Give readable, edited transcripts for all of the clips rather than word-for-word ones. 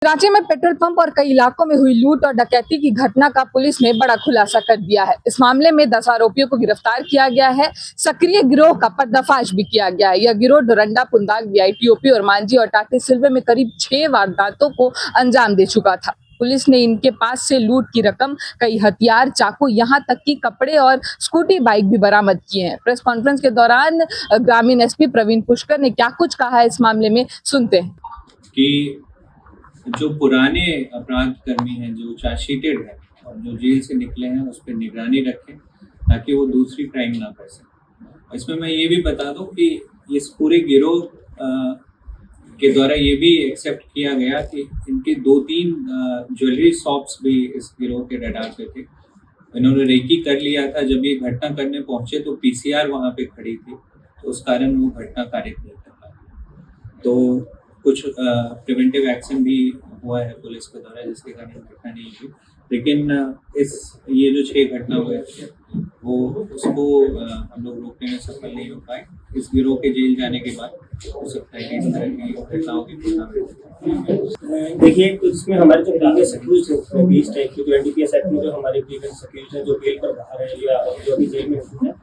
रांची में petrol pump और कई इलाकों में हुई लूट और डकैती की घटना का पुलिस ने बड़ा खुलासा कर दिया है। इस मामले में 10 आरोपियों को गिरफ्तार किया गया है। सक्रिय गिरोह का पर्दाफाश भी किया गया है। यह गिरोह डोरंडा, पुंदाग, वीआईटीओपी और मांझी और टाटी सिल्वे में करीब 6 वारदातों को अंजाम दे चुका था। पुलिस ने इनके पास से लूट की रकम, कई हथियार, चाकू, यहाँ तक कि कपड़े और स्कूटी बाइक भी बरामद किए हैं। प्रेस कॉन्फ्रेंस के दौरान ग्रामीण एसपी प्रवीण पुष्कर ने क्या कुछ कहा है इस मामले में, सुनते हैं। कि जो पुराने अपराध कर्मी हैं, जो चार्जशीटेड हैं और जो जेल से निकले हैं, उस पर निगरानी रखें ताकि वो दूसरी क्राइम ना कर सकें। इसमें मैं ये भी बता दूं कि इस पूरे गिरोह के द्वारा ये भी एक्सेप्ट किया गया कि इनके 2-3 ज्वेलरी शॉप्स भी इस गिरोह के रडार पे थे। इन्होंने रेकी कर लिया था। जब ये घटना करने पहुंचे तो पीसीआर वहाँ पे खड़ी थी, तो उस कारण वो घटना कारित नहीं कर पाई। तो कुछ प्रिवेंटिव एक्शन भी हुआ है पुलिस के द्वारा, जिसके कारण घटना नहीं हुई। लेकिन ये जो 6 घटना हुए वो उसको हम लोग रोकने में सफल नहीं हो पाए। इस गिरोह के जेल जाने के बाद हो सकता है कि इस तरह की घटनाओं की पुनरावृत्ति। देखिए, तो इसमें हमारे जो प्रीवियस एक्यूज हैं, 20 टाइप के जो एनडीपीएस एक्ट में जो हमारे प्रीवियस एक्यूज हैं, जो बेल पर बाहर है या जो अभी जेल में हैं,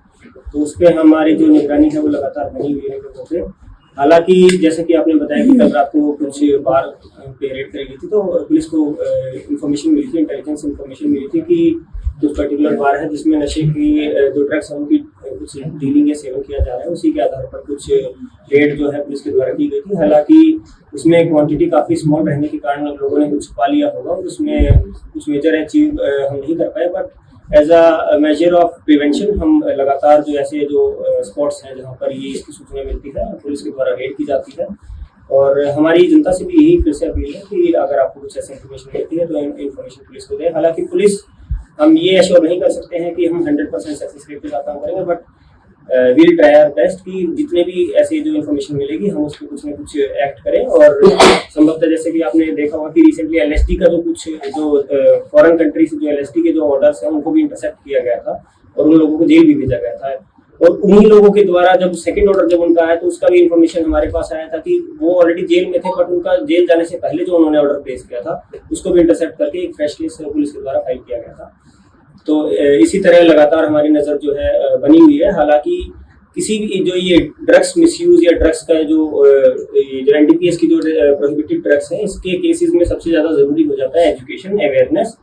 तो उस पर हमारी जो निगरानी है वो लगातार बनी हुई है लोगों पे। हालांकि जैसे कि आपने बताया कि कल रात को कुछ बार पे रेड करी गई थी, तो पुलिस को इन्फॉर्मेशन मिली थी, इंटेलिजेंस इन्फॉर्मेशन मिली थी कि कुछ पर्टिकुलर बार है जिसमें नशे की जो ड्रग्स है उनकी कुछ डीलिंग या सेवन किया जा रहा है। उसी के आधार पर कुछ रेड जो है पुलिस के द्वारा की गई थी। हालांकि उसमें क्वांटिटी काफ़ी स्मॉल रहने के कारण लोगों ने कुछ छुपा लिया होगा और उसमें कुछ मेजर अचीव हम नहीं कर पाए। But as a measure of prevention हम लगातार जो ऐसे जो स्पॉट्स हैं जहाँ पर ये इसकी सूचना मिलती है, पुलिस के द्वारा रेड की जाती है। और हमारी जनता से भी यही फिर से अपील है कि अगर आपको कुछ ऐसी इन्फॉर्मेशन मिलती है तो इन्फॉर्मेशन पुलिस को दें। हालांकि पुलिस, हम ये एश्योर नहीं कर सकते हैं कि हम 100% सक्सेस रेट के साथ काम करेंगे, but will try our best कि जितने भी ऐसी जो इन्फॉर्मेशन मिलेगी हम उस पर कुछ ना कुछ एक्ट करें। और संभवतः जैसे कि आपने देखा होगा कि रिसेंटली एलएसडी का जो कुछ जो फॉरेन कंट्री से जो एलएसडी के जो ऑर्डर्स हैं उनको भी इंटरसेप्ट किया गया था और उन लोगों को जेल भी भेजा गया था। और उन्हीं लोगों के द्वारा जब सेकंड ऑर्डर जब उनका आया तो उसका भी इन्फॉर्मेशन हमारे पास आया था कि वो ऑलरेडी जेल में थे, बट उनका जेल जाने से पहले जो उन्होंने ऑर्डर प्लेस किया था उसको भी इंटरसेप्ट करके एक फ्रेश केस पुलिस के द्वारा फाइल किया गया था। तो इसी तरह लगातार हमारी नज़र जो है बनी हुई है। हालांकि किसी भी जो ये ड्रग्स मिसयूज या ड्रग्स का जो एनडीपीएस की जो प्रोहिबिटेड ड्रग्स हैं, इसके केसेस में सबसे ज़्यादा ज़रूरी हो जाता है एजुकेशन, अवेयरनेस।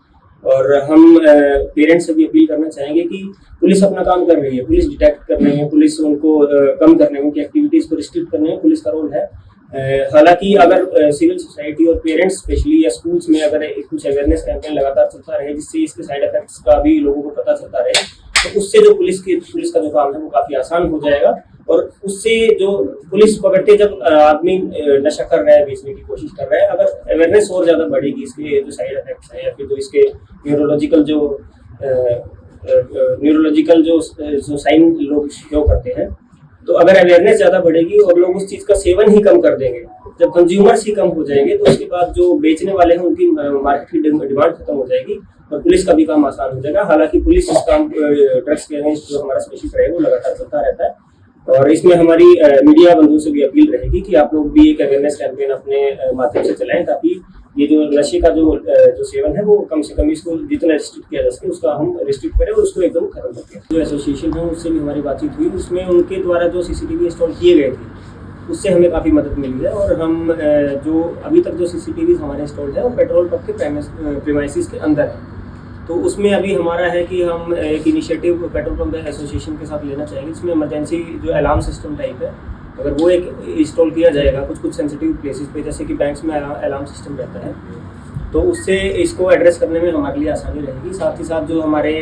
और हम पेरेंट्स से भी अपील करना चाहेंगे कि पुलिस अपना काम कर रही है, पुलिस डिटेक्ट कर रही है, पुलिस उनको कम करने में, उनकी एक्टिविटीज़ को रिस्ट्रिक्ट करने में पुलिस का रोल है। हालांकि अगर सिविल सोसाइटी और पेरेंट्स स्पेशली या स्कूल्स में अगर कुछ अवेयरनेस कैंपेन लगातार चलता रहे जिससे इसके साइड इफेक्ट्स का भी लोगों को पता चलता रहे, तो उससे जो पुलिस का जो काम है वो काफ़ी आसान हो जाएगा। और उससे जो पुलिस पकड़ते जब आदमी नशा कर रहा है, बेचने की कोशिश कर रहा है, अगर अवेयरनेस और ज़्यादा बढ़ेगी इसके जो साइड इफेक्ट्स हैं या फिर जो इसके न्यूरोलॉजिकल जो साइन लोग शो करते हैं, तो अगर अवेयरनेस ज़्यादा बढ़ेगी और लोग उस चीज़ का सेवन ही कम कर देंगे, जब कंज्यूमर्स ही कम हो जाएंगे तो उसके बाद जो बेचने वाले हैं उनकी मार्केट की डिमांड खत्म हो जाएगी और पुलिस का भी काम आसान हो जाएगा। हालांकि पुलिस इस काम ड्रग्स के अगेंस्ट जो हमारा स्पेशल ट्राई वो लगातार चलता रहता है। और इसमें हमारी मीडिया बंधुओं से भी अपील रहेगी कि आप लोग भी एक अवेयरनेस कैंपेन अपने माध्यम से चलाएं ताकि ये जो नशे का जो सेवन है वो कम से कम इसको जितना रिस्ट्रिक्ट किया जा सके उसका हम रिस्ट्रिक्ट करें और उसको एकदम खत्म करते हैं। जो एसोसिएशन है उससे भी हमारी बातचीत हुई, उसमें उनके द्वारा जो सीसीटीवी इंस्टॉल किए गए थे उससे हमें काफ़ी मदद मिली है। और हम जो अभी तक जो सीसीटीवी हमारे इंस्टॉल्ड है वो पेट्रोल पंप के प्रीमाइसेस के अंदर है। तो उसमें अभी हमारा है कि हम एक इनिशिएटिव पेट्रोल पंप एसोसिएशन के साथ लेना चाहेंगे, जिसमें इमरजेंसी जो अलार्म सिस्टम टाइप है, अगर वो एक इंस्टॉल किया जाएगा कुछ सेंसिटिव प्लेसेस पे, जैसे कि बैंक्स में अलार्म सिस्टम रहता है, तो उससे इसको एड्रेस करने में हमारे लिए आसानी रहेगी। साथ ही साथ जो हमारे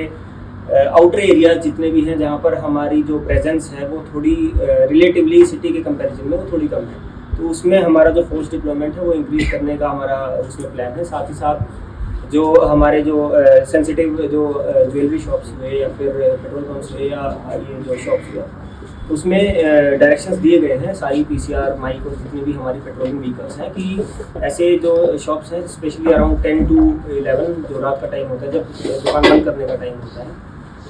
आउटर एरियाज जितने भी हैं जहाँ पर हमारी जो प्रेजेंस है वो थोड़ी रिलेटिवली सिटी के कंपैरिजन में वो थोड़ी कम है, तो उसमें हमारा जो फोर्स डिप्लॉयमेंट है वो इंक्रीज करने का हमारा उसमें प्लान है। साथ ही साथ जो हमारे जो सेंसिटिव जो ज्वेलरी शॉप्स हुए या फिर पेट्रोल पंप्स हुए या ये जो शॉप्स हुए, उसमें डायरेक्शंस दिए गए हैं सारी पीसीआर, माइक और जितने भी हमारी पेट्रोलिंग व्हीकल्स हैं कि ऐसे जो शॉप्स हैं स्पेशली अराउंड 10 to 11 जो रात का टाइम होता है, जब दुकान बंद करने का टाइम होता है,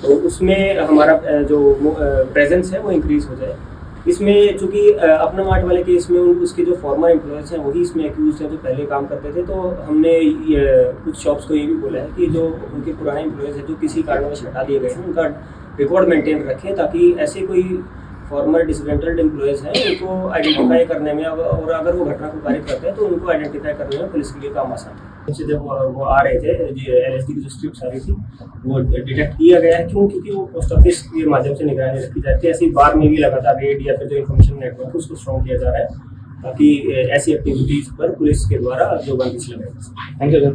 तो उसमें हमारा जो प्रेजेंस है वो इंक्रीज़ हो जाए। इसमें चूंकि अपना मार्ट वाले केस में उसके जो फॉर्मर एम्प्लॉयज हैं वही इसमें एक्यूज हैं जो पहले काम करते थे, तो हमने कुछ शॉप्स को ये भी बोला है कि जो उनके पुराने एम्प्लॉयज हैं जो किसी कारणवश हटा दिए गए हैं उनका रिकॉर्ड मेंटेन रखें, ताकि ऐसे कोई फॉर्मर डिसग्रेंटेड एम्प्लॉयज हैं उनको आइडेंटिफाई करने में, और अगर वो घटना को पारित करते हैं तो उनको आइडेंटिफाई करने में पुलिस के लिए काम आसान है। जब वो आ रहे थे, LSD की जो स्ट्रिप्स आ रही थी वो डिटेक्ट किया गया है, क्योंकि वो पोस्ट ऑफिस के माध्यम से निगरानी रखी जाती है। ऐसी बार में भी लगातार रेड या फिर जो इन्फॉर्मेशन नेटवर्क है उसको स्ट्रॉन्ग किया जा रहा है, ताकि ऐसी एक्टिविटीज पर पुलिस के द्वारा जो बंदिश लगाई जा सके। Thank you sir.